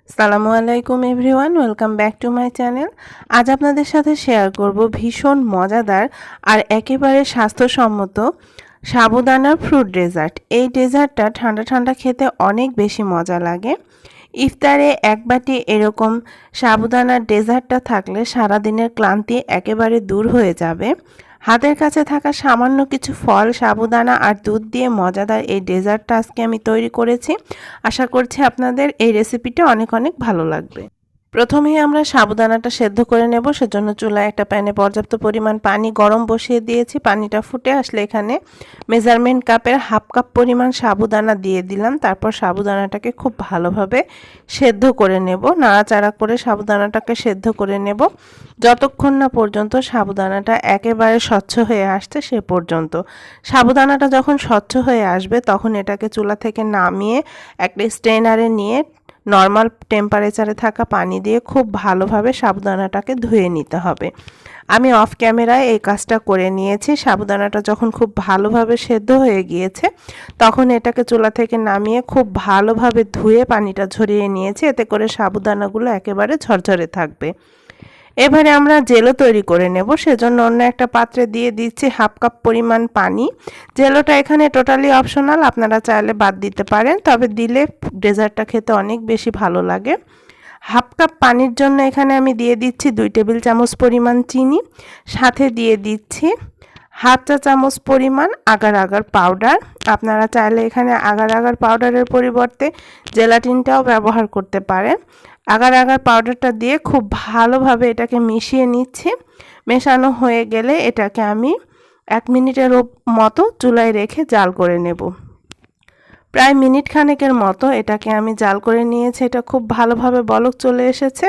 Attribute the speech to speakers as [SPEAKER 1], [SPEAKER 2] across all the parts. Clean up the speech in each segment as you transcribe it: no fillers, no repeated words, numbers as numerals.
[SPEAKER 1] আসসালামু আলাইকুম everyone, welcome back to my channel. আজ আপনাদের সাথে শেয়ার করব ভীষণ মজাদার আর একেবারে স্বাস্থ্যসম্মত সাবুদানার ফ্রুট ডেজার্ট। এই ডেজার্টটা ঠান্ডা ঠান্ডা খেতে অনেক বেশি মজা লাগে। ইফতারে এক বাটি এরকম সাবুদানার ডেজার্টটা থাকলে সারাদিনের ক্লান্তি একেবারে দূর হয়ে যাবে। হাতের কাছে থাকা সামান্য কিছু ফল, সাবুদানা আর দুধ দিয়ে মজাদার এই ডেজার্টটা আজকে আমি তৈরি করেছি। আশা করছি আপনাদের এই রেসিপিটা অনেক অনেক ভালো লাগবে। প্রথমেই আমরা সাবুদানাটা সেদ্ধ করে নেব। সেজন্য চুলায় একটা প্যানে পর্যাপ্ত পরিমাণ পানি গরম বসিয়ে দিয়েছি। পানিটা ফুটে আসলে এখানে মেজারমেন্ট কাপের হাফ কাপ পরিমাণ সাবুদানা দিয়ে দিলাম। তারপর সাবুদানাটাকে খুব ভালোভাবে সেদ্ধ করে নেব। নাড়াচাড়া করে সাবুদানাটাকে সেদ্ধ করে নেব যতক্ষণ না পর্যন্ত সাবুদানাটা একেবারে স্বচ্ছ হয়ে আসছে সে পর্যন্ত। সাবুদানাটা যখন স্বচ্ছ হয়ে আসবে তখন এটাকে চুলা থেকে নামিয়ে একটা স্ট্রেনারে নিয়ে নর্মাল টেম্পারেচারে থাকা পানি দিয়ে খুব ভালোভাবে সাবুদানাটাকে ধুয়ে নিতে হবে। আমি অফ ক্যামেরায় এই কাজটা করে নিয়েছি। সাবুদানাটা যখন খুব ভালোভাবে সেদ্ধ হয়ে গিয়েছে তখন এটাকে চুলা থেকে নামিয়ে খুব ভালোভাবে ধুয়ে পানিটা ঝরিয়ে নিয়েছি, এতে করে সাবুদানাগুলো একেবারে ঝরঝরে থাকবে। এবারে আমরা জেলো তৈরি করে নেব। সেজন্য অন্য একটা পাত্রে দিয়ে দিচ্ছি হাফ কাপ পরিমাণ পানি। জেলোটা এখানে টোটালি অপশনাল, আপনারা চাইলে বাদ দিতে পারেন, তবে দিলে ডেজার্টটা খেতে অনেক বেশি ভালো লাগে। হাফ কাপ পানির জন্য এখানে আমি দিয়ে দিচ্ছি 2 টেবিল চামচ পরিমাণ চিনি, সাথে দিয়ে দিচ্ছি হাফ চা চামচ পরিমাণ আগার আগার পাউডার। আপনারা চাইলে এখানে আগার আগার পাউডারের পরিবর্তে জেলাটিনটাও ব্যবহার করতে পারেন। আগার আগার পাউডারটা দিয়ে খুব ভালোভাবে এটাকে মিশিয়ে নিচ্ছি। মেশানো হয়ে গেলে এটাকে আমি 1 মিনিটের মতো চুলায় রেখে জাল করে নেব। প্রায় মিনিট খানেকের মতো এটাকে আমি জাল করে নিয়েছি। এটা খুব ভালোভাবে বলক চলে এসেছে।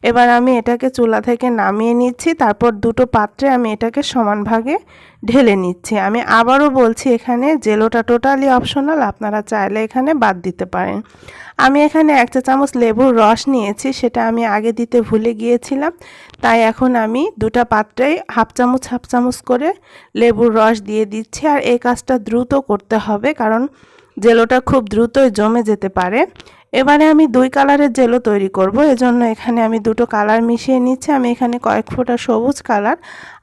[SPEAKER 1] এবার আমি এটাকে চুলা থেকে নামিয়ে নিচ্ছি। তারপর দুটো পাত্রে আমি এটাকে সমান ভাগে ঢেলে নিচ্ছি। আমি আবারও বলছি, এখানে জেলোটা টোটালি অপশনাল, আপনারা চাইলে এখানে বাদ দিতে পারেন। আমি এখানে 1 চা চামচ লেবুর রস নিয়েছি, সেটা আমি আগে দিতে ভুলে গিয়েছিলাম, তাই এখন আমি দুটো পাত্রেই হাফ চামচ করে লেবুর রস দিয়ে দিচ্ছি। আর এই কাজটা দ্রুত করতে হবে, কারণ জেলোটা খুব দ্রুতই জমে যেতে পারে। এবারে আমি 2 কালারের জেলো তৈরি করব, এজন্য এখানে আমি দুটো কালার মিশিয়ে নিচ্ছি। আমি এখানে কয়েক ফোঁটা সবুজ কালার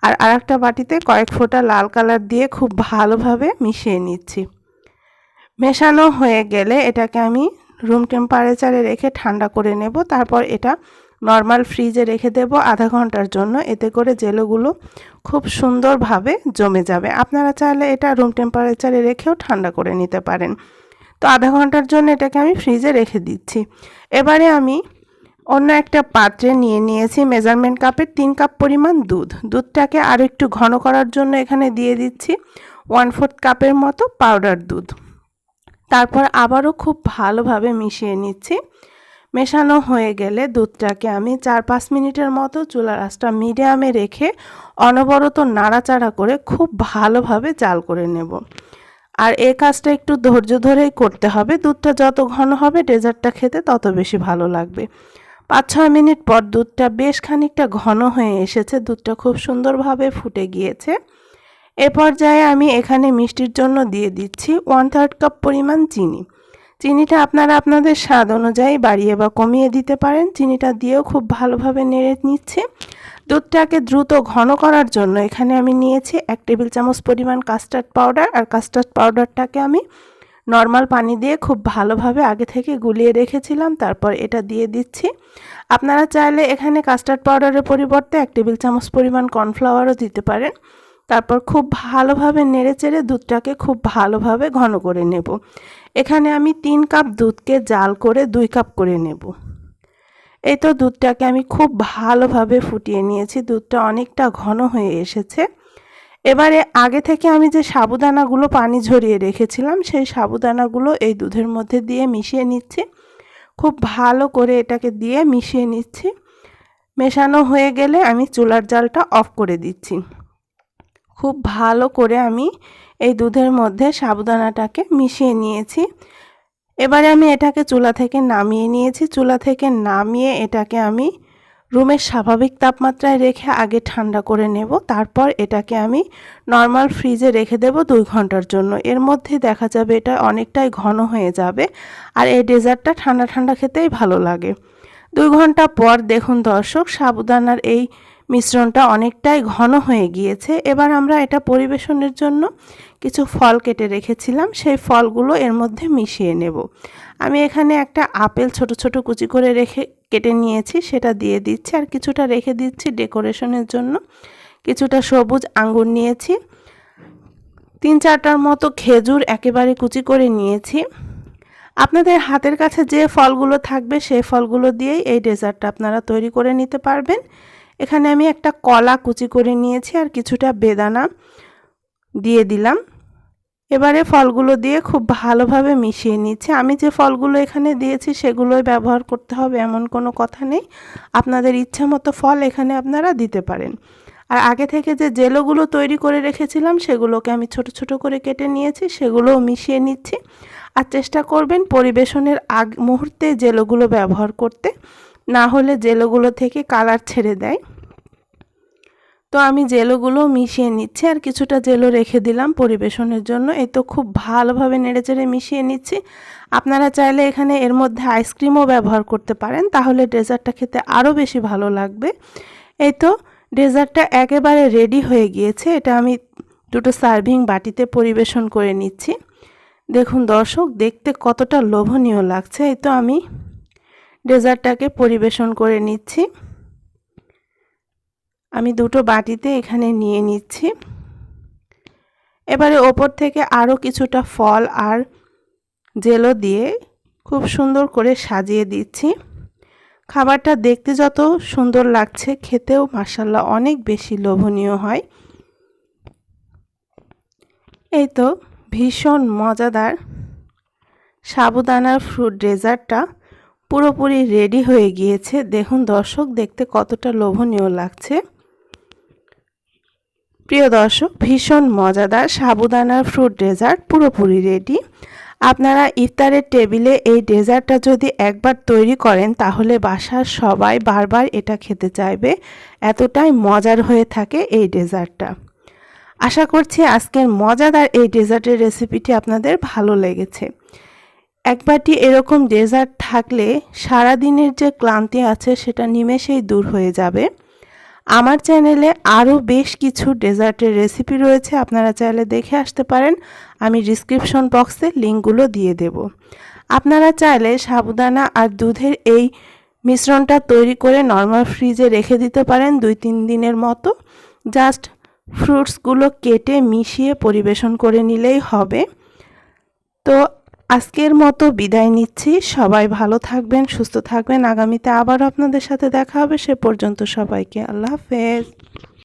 [SPEAKER 1] আর আরেকটা বাটিতে কয়েক ফোঁটা লাল কালার দিয়ে খুব ভালোভাবে মিশিয়ে নিচ্ছি। মেশানো হয়ে গেলে এটাকে আমি রুম টেম্পারেচারে রেখে ঠান্ডা করে নেব। তারপর এটা নর্মাল ফ্রিজে রেখে দেব আধা ঘন্টার জন্য, এতে করে জেলোগুলো খুব সুন্দরভাবে জমে যাবে। আপনারা চাইলে এটা রুম টেম্পারেচারে রেখেও ঠান্ডা করে নিতে পারেন। তো আধা ঘন্টার জন্য এটাকে আমি ফ্রিজে রেখে দিচ্ছি। এবারে আমি অন্য একটা পাত্রে নিয়ে নিয়েছি মেজারমেন্ট কাপের 3 কাপ পরিমাণ দুধ। দুধটাকে আরও একটু ঘন করার জন্য এখানে দিয়ে দিচ্ছি 1/4 কাপের মতো পাউডার দুধ। তারপর আবারও খুব ভালোভাবে মিশিয়ে নিচ্ছি। মেশানো হয়ে গেলে দুধটাকে আমি 4-5 মিনিটের মতো চুলার আঁচটা মিডিয়ামে রেখে অনবরত নাড়াচাড়া করে খুব ভালোভাবে জাল করে নেব। আর এই কাজটা একটু ধৈর্য ধরেই করতে হবে। দুধটা যত ঘন হবে ডেজার্টটা খেতে তত বেশি ভালো লাগবে। 5-6 মিনিট পর দুধটা বেশ খানিকটা ঘন হয়ে এসেছে, দুধটা খুব সুন্দরভাবে ফুটে গিয়েছে। এ পর্যায়ে আমি এখানে মিষ্টির জন্য দিয়ে দিচ্ছি 1/3 কাপ পরিমাণ চিনি। চিনিটা আপনারা আপনাদের স্বাদ অনুযায়ী বাড়িয়ে বা কমিয়ে দিতে পারেন। চিনিটা দিয়েও খুব ভালোভাবে নেড়ে নিচ্ছি। দুধটাকে দ্রুত ঘন করার জন্য এখানে আমি নিয়েছি 1 টেবিল চামচ পরিমাণ কাস্টার্ড পাউডার। আর কাস্টার্ড পাউডারটাকে আমি নর্মাল পানি দিয়ে খুব ভালোভাবে আগে থেকে গুলিয়ে রেখেছিলাম, তারপর এটা দিয়ে দিচ্ছি। আপনারা চাইলে এখানে কাস্টার্ড পাউডারের পরিবর্তে 1 টেবিল চামচ পরিমাণ কর্নফ্লাওয়ারও দিতে পারেন। তারপর খুব ভালোভাবে নেড়েচেড়ে দুধটাকে খুব ভালোভাবে ঘন করে নেব। এখানে আমি 3 কাপ দুধকে জাল করে 2 কাপ করে নেব। এই তো দুধটাকে আমি খুব ভালোভাবে ফুটিয়ে নিয়েছি, দুধটা অনেকটা ঘন হয়ে এসেছে। এবারে আগে থেকে আমি যে সাবুদানাগুলো পানি ঝরিয়ে রেখেছিলাম সেই সাবুদানাগুলো এই দুধের মধ্যে দিয়ে মিশিয়ে নিচ্ছি। খুব ভালো করে এটাকে দিয়ে মিশিয়ে নিচ্ছি। মেশানো হয়ে গেলে আমি চুলার জালটা অফ করে দিচ্ছি। খুব ভালো করে আমি এই দুধের মধ্যে সাবুদানাটাকে মিশিয়ে নিয়েছি। এবারে আমি এটাকে চুলা থেকে নামিয়ে নিয়েছি। চুলা থেকে নামিয়ে এটাকে আমি রুমের স্বাভাবিক তাপমাত্রায় রেখে আগে ঠান্ডা করে নেব, তারপর এটাকে আমি নর্মাল ফ্রিজে রেখে দেব 2 ঘন্টার জন্য। এর মধ্যে দেখা যাবে এটা অনেকটাই ঘন হয়ে যাবে, আর এই ডেজার্টটা ঠান্ডা ঠান্ডা খেতেই ভালো লাগে। 2 ঘন্টা পর দেখুন দর্শক, সাবুদানার এই মিশ্রণটা অনেকটাই ঘন হয়ে গিয়েছে। এবার আমরা এটা পরিবেশনের জন্য কিছু ফল কেটে রেখেছিলাম, সেই ফলগুলো এর মধ্যে মিশিয়ে নেব। আমি এখানে একটা আপেল ছোট ছোট কুচি করে কেটে নিয়েছি, সেটা দিয়ে দিচ্ছি, আর কিছুটা রেখে দিচ্ছি ডেকোরেশনের জন্য। কিছুটা সবুজ আঙ্গুর নিয়েছি, 3-4টার মতো খেজুর একেবারে কুচি করে নিয়েছি। আপনাদের হাতের কাছে যে ফলগুলো থাকবে সেই ফলগুলো দিয়েই এই ডেজার্টটা আপনারা তৈরি করে নিতে পারবেন। এখানে আমি একটা কলা কুচি করে নিয়েছি, আর কিছুটা বেদানা দিয়ে দিলাম। এবারে ফলগুলো দিয়ে খুব ভালোভাবে মিশিয়ে নিচ্ছি। আমি যে ফলগুলো এখানে দিয়েছি সেগুলোই ব্যবহার করতে হবে এমন কোনো কথা নেই, আপনাদের ইচ্ছা মতো ফল এখানে আপনারা দিতে পারেন। আর আগে থেকে যে জেলোগুলো তৈরি করে রেখেছিলাম সেগুলোকে আমি ছোট ছোট করে কেটে নিয়েছি, সেগুলোও মিশিয়ে নিচ্ছি। আর চেষ্টা করবেন পরিবেশনের মুহূর্তে জেলোগুলো ব্যবহার করতে, না হলে জেলোগুলো থেকে কালার ছেড়ে দেয়। তো আমি জেলোগুলো মিশিয়ে নিচ্ছি, আর কিছুটা জেলো রেখে দিলাম পরিবেশনের জন্য। এই তো খুব ভালোভাবে নেড়েচেড়ে মিশিয়ে নিচ্ছি। আপনারা চাইলে এখানে এর মধ্যে আইসক্রিমও ব্যবহার করতে পারেন, তাহলে ডেজার্টটা খেতে আরও বেশি ভালো লাগবে। এই তো ডেজার্টটা একেবারে রেডি হয়ে গিয়েছে। এটা আমি দুটো সার্ভিং বাটিতে পরিবেশন করে নিচ্ছি। দেখুন দর্শক, দেখতে কতটা লোভনীয় লাগছে। এই তো আমি ডেজার্টটাকে পরিবেশন করে নিচ্ছি। আমি দুটো বাটিতে এখানে নিয়ে নিচ্ছি। এবারে ওপর থেকে আরও কিছুটা ফল আর জেলো দিয়ে খুব সুন্দর করে সাজিয়ে দিচ্ছি। খাবারটা দেখতে যত সুন্দর লাগছে, খেতেও মাশাআল্লাহ অনেক বেশি লোভনীয় হয়। এই তো ভীষণ মজাদার সাবুদানার ফ্রুট ডেজার্টটা পুরোপুরি রেডি হয়ে গিয়েছে। দেখুন দর্শক, দেখতে কতটা লোভনীয় লাগছে। প্রিয় দর্শক, ভীষণ মজাদার সাবুদানার ফ্রুট ডেজার্ট পুরোপুরি রেডি। আপনারা ইফতারের টেবিলে এই ডেজার্টটা যদি একবার তৈরি করেন তাহলে বাসার সবাই বারবার এটা খেতে চাইবে, এতটাই মজার হয়ে থাকে এই ডেজার্টটা। আশা করছি আজকের মজাদার এই ডেজার্টের রেসিপিটি আপনাদের ভালো লেগেছে। একবারটি এরকম ডেজার্ট থাকলে সারা দিনের যে ক্লান্তি আছে সেটা নিমেষেই দূর হয়ে যাবে। আমার চ্যানেলে আরও বেশ কিছু ডেজার্টের রেসিপি রয়েছে, আপনারা চাইলে দেখে আসতে পারেন। আমি ডিসক্রিপশন বক্সে লিঙ্কগুলো দিয়ে দেব। আপনারা চাইলে সাবুদানা আর দুধের এই মিশ্রণটা তৈরি করে নর্মাল ফ্রিজে রেখে দিতে পারেন 2-3 দিনের মতো। জাস্ট ফ্রুটসগুলো কেটে মিশিয়ে পরিবেশন করে নিলেই হবে। তো আজকের মতো বিদায় নিচ্ছি। সবাই ভালো থাকবেন, সুস্থ থাকবেন। আগামীতে আবারও আপনাদের সাথে দেখা হবে। সে পর্যন্ত সবাইকে আল্লাহ হাফেজ।